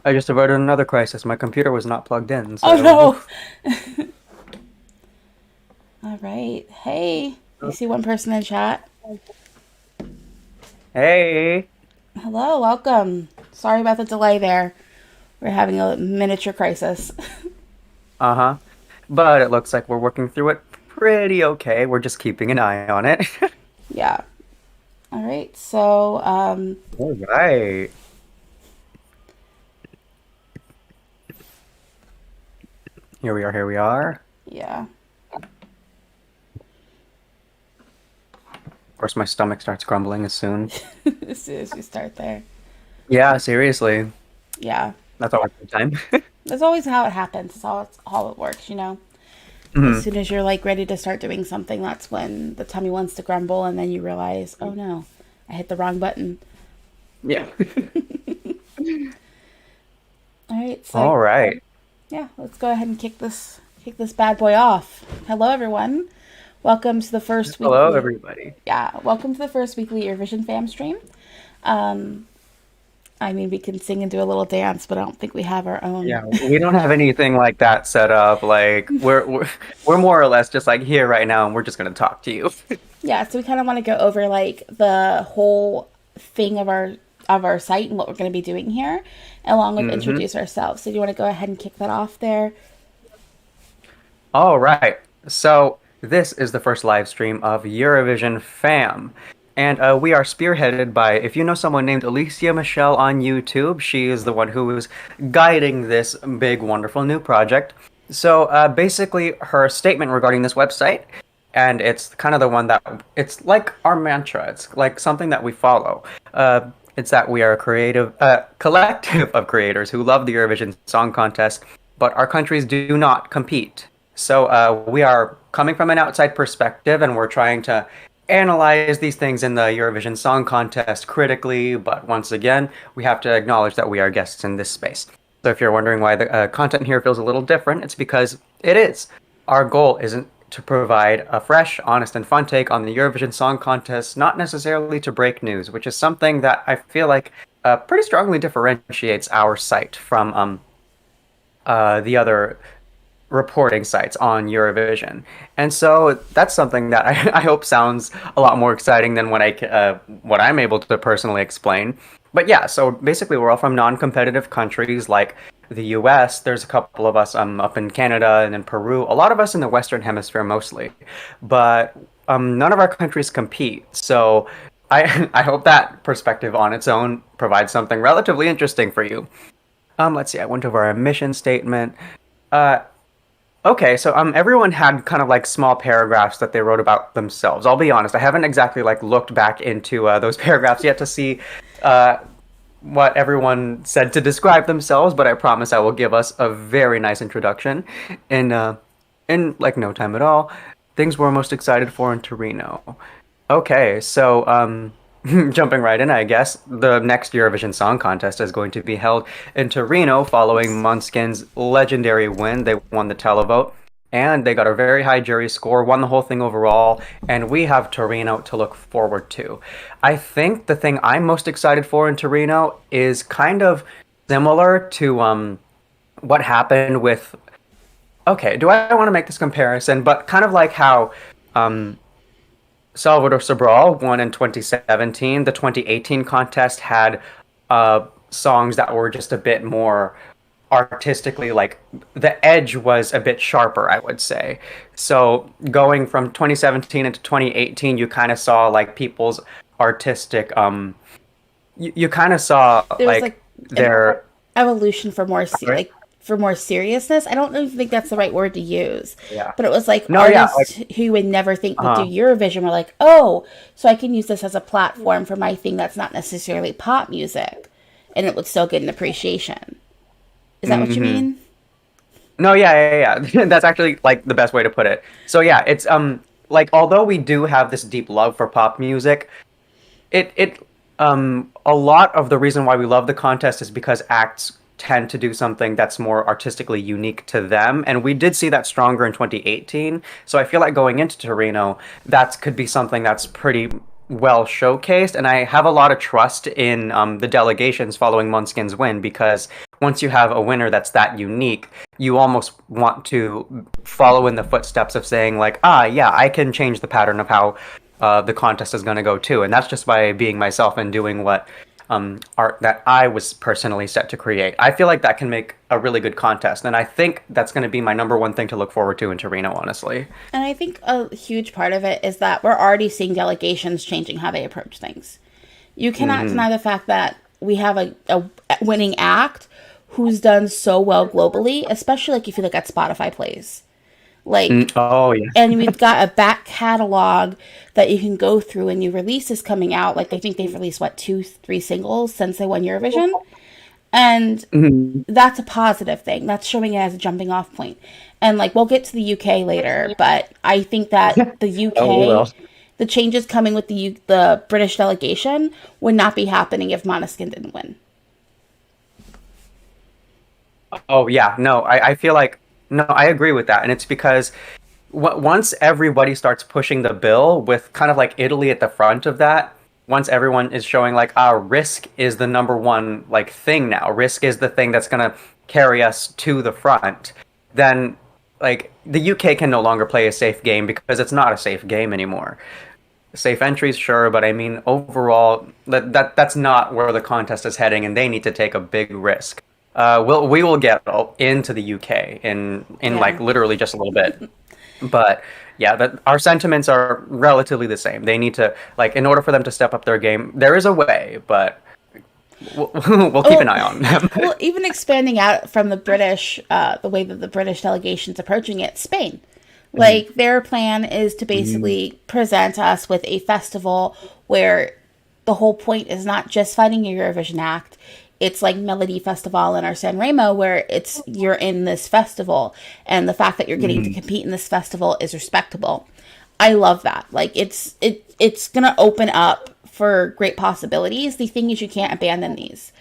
I just averted another crisis. My computer was not plugged in, Oh so no! oof. All right. Hey, you see one person in chat? Hey. Hello, welcome. Sorry about the delay there. We're having a miniature crisis. Uh-huh. But it looks like we're working through it pretty okay. We're just keeping an eye on it. Yeah. All right. So, All right. Here we are, here we are. yeah. Of course, my stomach starts grumbling as soon. As soon as we start there. Yeah, seriously. Yeah. That's all the time. That's always how it happens. It's how it works, you know? As Mhm. soon as you're like ready to start doing something, that's when the tummy wants to grumble, and then you realize, oh no, I hit the wrong button. Yeah. All right. So, All right. yeah, let's go ahead and kick this bad boy off. Hello, everyone. Welcome to the first Hello, weekly. everybody. Yeah, welcome to the first weekly Eurovision Fam stream. Um, I mean, we can sing and do a little dance, but I don't think we have our own. Yeah, we don't have anything like that set up. Like we're more or less just like here right now, and we're just gonna talk to you. Yeah, so we kind of want to go over like the whole thing of our site and what we're going to be doing here, along with hmm introduce ourselves. So do you want to go ahead and kick that off there? All right. So this is the first live stream of Eurovision Fam. And we are spearheaded by, if you know someone named Alicia Michelle on YouTube, she is the one who is guiding this big, wonderful new project. So basically, her statement regarding this website, and it's kind of the one that it's like our mantra. It's like something that we follow. It's that we are a creative collective of creators who love the Eurovision Song Contest, but our countries do not compete. So we are coming from an outside perspective, and we're trying to analyze these things in the Eurovision Song Contest critically. But once again, we have to acknowledge that we are guests in this space. So if you're wondering why the content here feels a little different, it's because it is. Our goal isn't to provide a fresh, honest, and fun take on the Eurovision Song Contest, not necessarily to break news, which is something that I feel like pretty strongly differentiates our site from the other reporting sites on Eurovision. And so that's something that I hope sounds a lot more exciting than what I'm able to personally explain. But yeah, so basically we're all from non-competitive countries like the US. There's a couple of us up in Canada and in Peru. A lot of us in the Western Hemisphere mostly. But none of our countries compete. So I hope that perspective on its own provides something relatively interesting for you. Let's see. I went over our mission statement. Uh, Okay, so everyone had kind of like small paragraphs that they wrote about themselves. I'll be honest, I haven't exactly like looked back into those paragraphs yet to see uh, what everyone said to describe themselves, but I promise I will give us a very nice introduction in like no time at all. Things we're most excited for in Torino. Okay, so jumping right in, I guess the next Eurovision Song Contest is going to be held in Torino following Oops. Måneskin's legendary win. They won the televote and they got a very high jury score, won the whole thing overall, and we have Torino to look forward to. I think the thing I'm most excited for in Torino is kind of similar to what happened with. Okay, do I want to make this comparison? But kind of like how um, Salvador Sobral won in 2017. The 2018 contest had songs that were just a bit more artistically, like the edge was a bit sharper, I would say. So going from 2017 into 2018, you kind of saw like people's artistic, you kind of saw There was like like an their, evolution for more sorry? like for more seriousness. I don't even think that's the right word to use, Yeah. but it was like No, yeah, like, artists who you would never think would do uh, Eurovision were like, oh, so I can use this as a platform for my thing that's not necessarily pop music, and it would still get an appreciation. Is that what you mm-hmm. mean? No, yeah. That's actually like the best way to put it. So yeah, it's like although we do have this deep love for pop music, it a lot of the reason why we love the contest is because acts tend to do something that's more artistically unique to them, and we did see that stronger in 2018. So I feel like going into Torino, that could be something that's pretty well showcased, and I have a lot of trust in the delegations following Måneskin's win because once you have a winner that's that unique, you almost want to follow in the footsteps of saying like, ah, yeah, I can change the pattern of how the contest is going to go too, and that's just by being myself and doing what art that I was personally set to create. I feel like that can make a really good contest, and I think that's going to be my number one thing to look forward to in Torino, honestly. And I think a huge part of it is that we're already seeing delegations changing how they approach things. You cannot deny the fact that we have a winning act who's done so well globally, especially like if you look at Spotify plays. Like, Oh yeah. and we've got a back catalog that you can go through and new releases coming out. Like, I think they've released, what, 2, 3 singles since they won Eurovision? And Mhm. that's a positive thing. That's showing it as a jumping off point. And, like, we'll get to the UK later, but I think that the Oh, we UK, will. the changes coming with the British delegation would not be happening if Måneskin didn't win. Oh yeah, no, I feel like no, I agree with that, and it's because once everybody starts pushing the bill with kind of like Italy at the front of that, once everyone is showing like our risk is the number one like thing now, risk is the thing that's gonna carry us to the front, then like the UK can no longer play a safe game because it's not a safe game anymore. Safe entries, sure, but I mean overall that's not where the contest is heading, and they need to take a big risk. We will get into the UK in Yeah. like literally just a little bit, but yeah, that our sentiments are relatively the same. They need to like in order for them to step up their game. There is a way, but we'll keep an Well, eye on them. well, even expanding out from the British, the way that the British delegation's approaching it, Spain. Like, their plan is to basically present us with a festival where the whole point is not just finding a Eurovision act. It's like Melody Festival in our San Remo, where it's you're in this festival, and the fact that you're getting to compete in this festival is respectable. I love that. Like, it's gonna open up for great possibilities. The thing is, you can't abandon these.